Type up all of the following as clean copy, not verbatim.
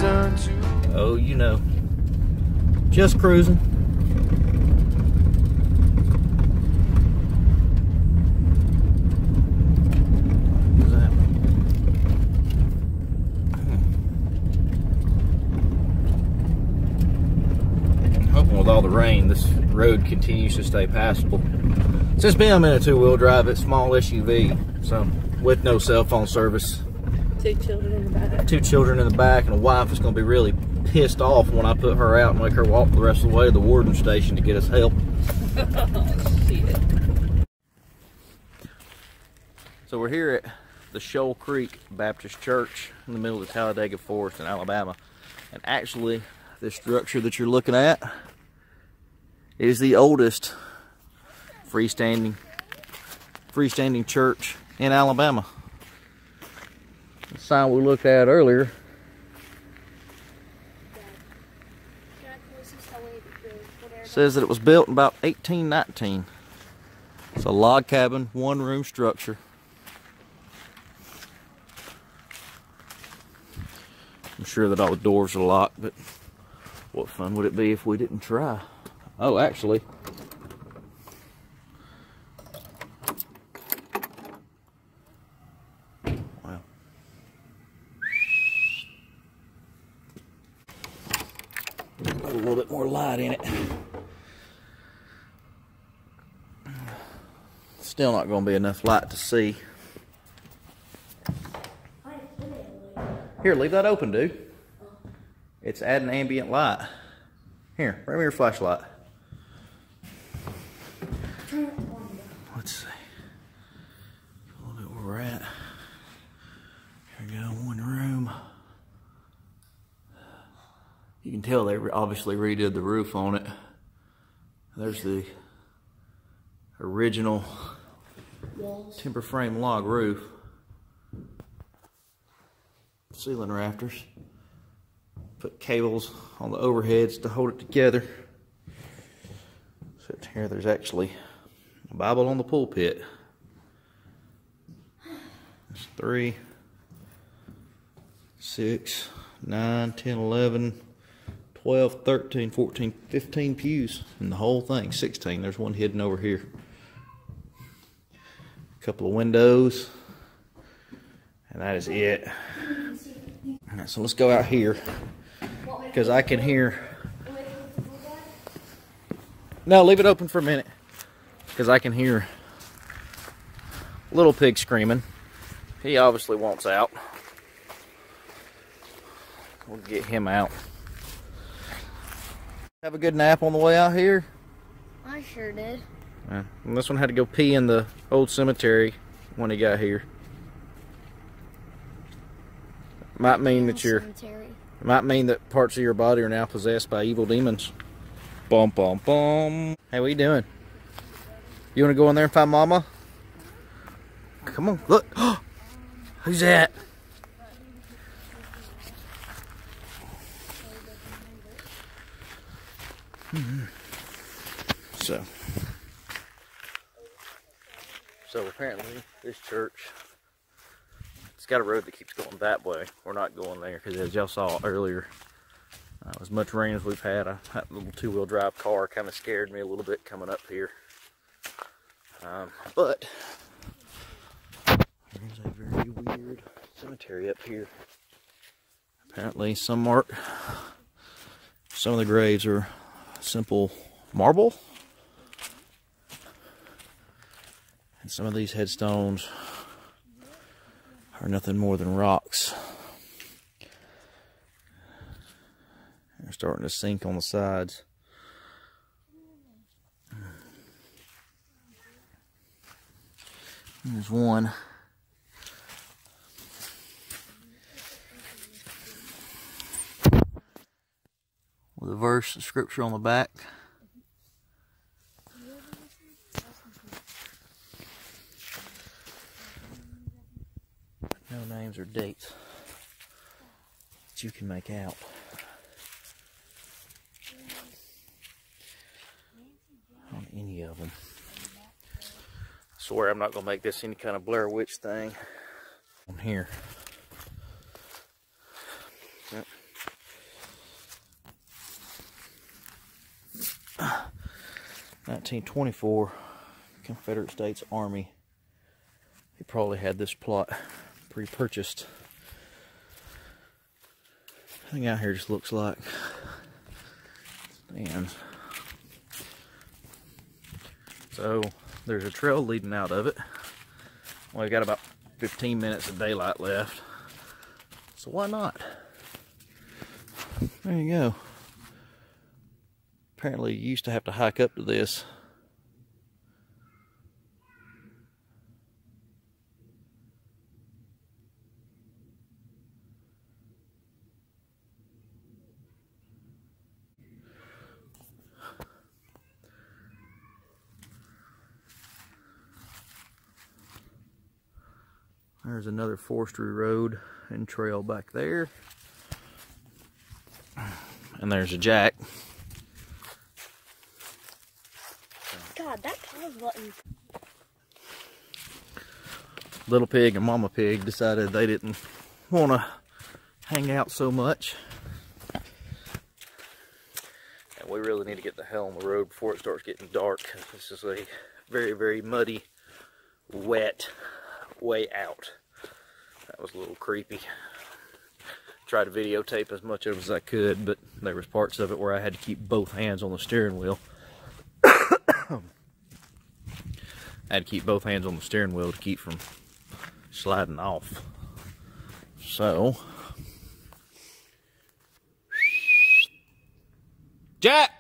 reason to. Oh, you know. Just cruising. What's that? I'm hoping with all the rain, this road continues to stay passable. Since being I'm in a two-wheel drive, it's small SUV, so with no cell phone service. 2 children in the back. 2 children in the back, and a wife is going to be really pissed off when I put her out and make her walk the rest of the way to the warden station to get us help. Oh, shit. So we're here at the Shoal Creek Baptist Church in the middle of the Talladega Forrest in Alabama. And actually, this structure that you're looking at is the oldest freestanding church in Alabama. The sign we looked at earlier says that it was built in about 1819. It's a log cabin, 1-room structure. I'm sure that all the doors are locked, but what fun would it be if we didn't try? Oh, actually, wow. Put a little bit more light in it. Still not going to be enough light to see. Here, leave that open, dude. It's adding ambient light. Here, bring me your flashlight. Let's see. A little bit where we're at. Here we go, 1 room. You can tell they obviously redid the roof on it. There's the original timber frame log roof. Ceiling rafters. Put cables on the overheads to hold it together. So here there's actually a Bible on the pulpit. There's 3, 6, 9, 10, 11, 12, 13, 14, 15 pews in the whole thing. 16. There's one hidden over here. A couple of windows. And that is it. All right, so let's go out here. Because I can hear... No, leave it open for a minute. Because I can hear Little Pig screaming. He obviously wants out. We'll get him out. Have a good nap on the way out here? I sure did. And this one had to go pee in the old cemetery when he got here. Might mean that might mean that parts of your body are now possessed by evil demons. Bum bum bum. Hey, what you doing? You want to go in there and find Mama? Come on, look. Who's that? So apparently this church, it's got a road that keeps going that way. We're not going there because, as y'all saw earlier, as much rain as we've had, that little 2-wheel drive car kind of scared me a little bit coming up here. But there's a very weird cemetery up here. Apparently some of the graves are simple marble. And some of these headstones are nothing more than rocks. They're starting to sink on the sides. There's one. With a verse of scripture on the back. No names or dates that you can make out. On any of them. I swear I'm not going to make this any kind of Blair Witch thing. On here. Yep. 1924 Confederate States Army. He probably had this plot pre-purchased. Thing out here just looks like stands. So there's a trail leading out of it. Well, we got about 15 minutes of daylight left, so why not? There you go. Apparently you used to have to hike up to this. There's another forestry road and trail back there. And there's a jack. God, that pause button. Little Pig and Mama Pig decided they didn't want to hang out so much. And we really need to get the hell on the road before it starts getting dark. This is a very, very muddy, wet way out. That was a little creepy. Tried to videotape as much of it as I could, but there was parts of it where I had to keep both hands on the steering wheel. I had to keep both hands on the steering wheel to keep from sliding off. So, Jack!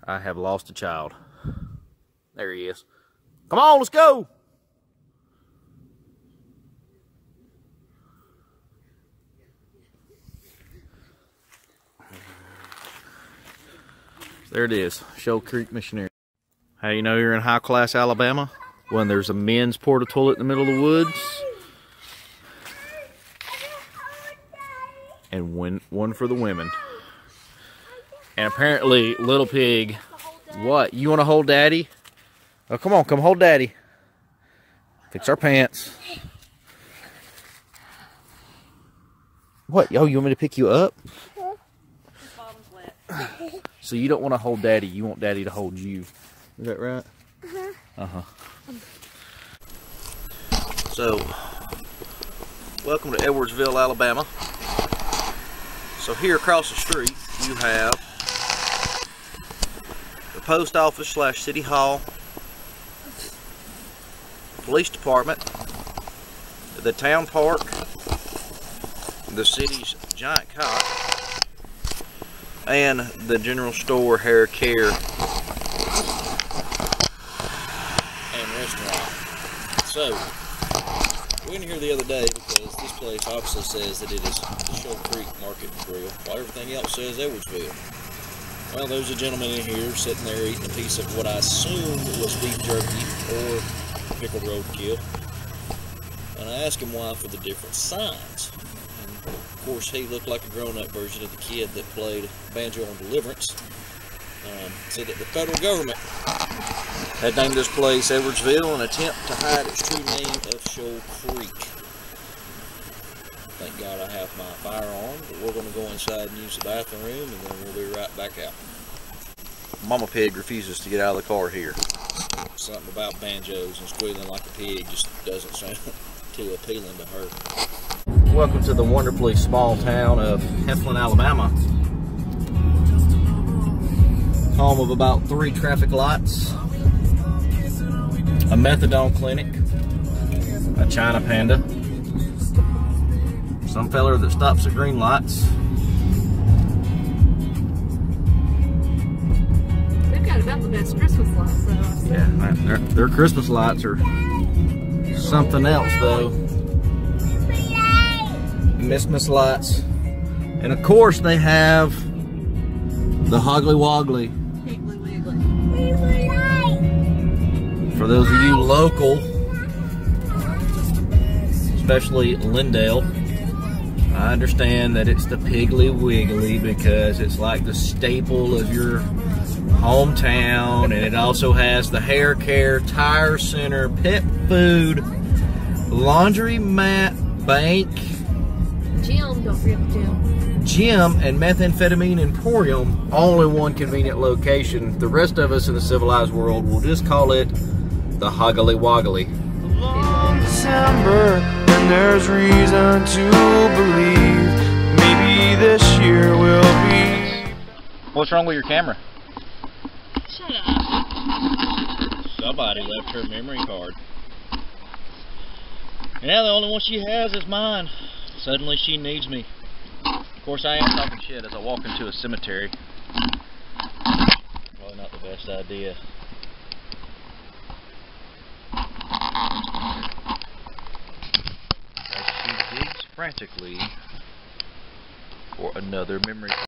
I have lost a child. There he is. Come on, let's go! There it is, Shoal Creek Missionary. How you know you're in high class Alabama? When there's a men's porta toilet in the middle of the woods. And one for the women. And apparently, Little Pig, what? You want to hold Daddy? Oh, come on, come hold Daddy. Fix our pants. What? Oh, you want me to pick you up? So you don't want to hold Daddy, you want Daddy to hold you. Is that right? Uh-huh. So, welcome to Edwardsville, Alabama. So here across the street, you have the post office / city hall, police department, the town park, the city's giant cot, and the general store, hair care, and restaurant. So, we went here the other day because this place obviously says that it is the Shoal Creek Market and Grill, while everything else says Edwardsville. Well, there's a gentleman in here sitting there eating a piece of what I assumed was beef jerky or pickled roadkill. And I asked him why for the different signs. Of course, he looked like a grown-up version of the kid that played Banjo on Deliverance. Said that the federal government had named this place Edwardsville in an attempt to hide its true name of Shoal Creek. Thank God I have my firearm, but we're going to go inside and use the bathroom room, and then we'll be right back out. Mama Pig refuses to get out of the car here. Something about banjos and squealing like a pig just doesn't sound too appealing to her. Welcome to the wonderfully small town of Heflin, Alabama. Home of about 3 traffic lights, a methadone clinic, a China panda, some feller that stops at green lights. They've got about the best Christmas lights, though. Yeah, their Christmas lights are something else, though. Christmas lights. And of course they have the Hoggly Woggly. For those of you local, especially Lindale, I understand that it's the Piggly Wiggly because it's like the staple of your hometown, and it also has the hair care, tire center, pet food, laundry mat, bank, Gym, don't forget the gym. Gym and Methamphetamine Emporium, all in one convenient location. The rest of us in the civilized world will just call it the Hoggly Woggly. Long December, and there's reason to believe maybe this year will be. What's wrong with your camera? Shut up. Somebody left her memory card. And now the only one she has is mine. Suddenly she needs me. Of course I am talking shit as I walk into a cemetery. Probably not the best idea. As she digs frantically for another memory card.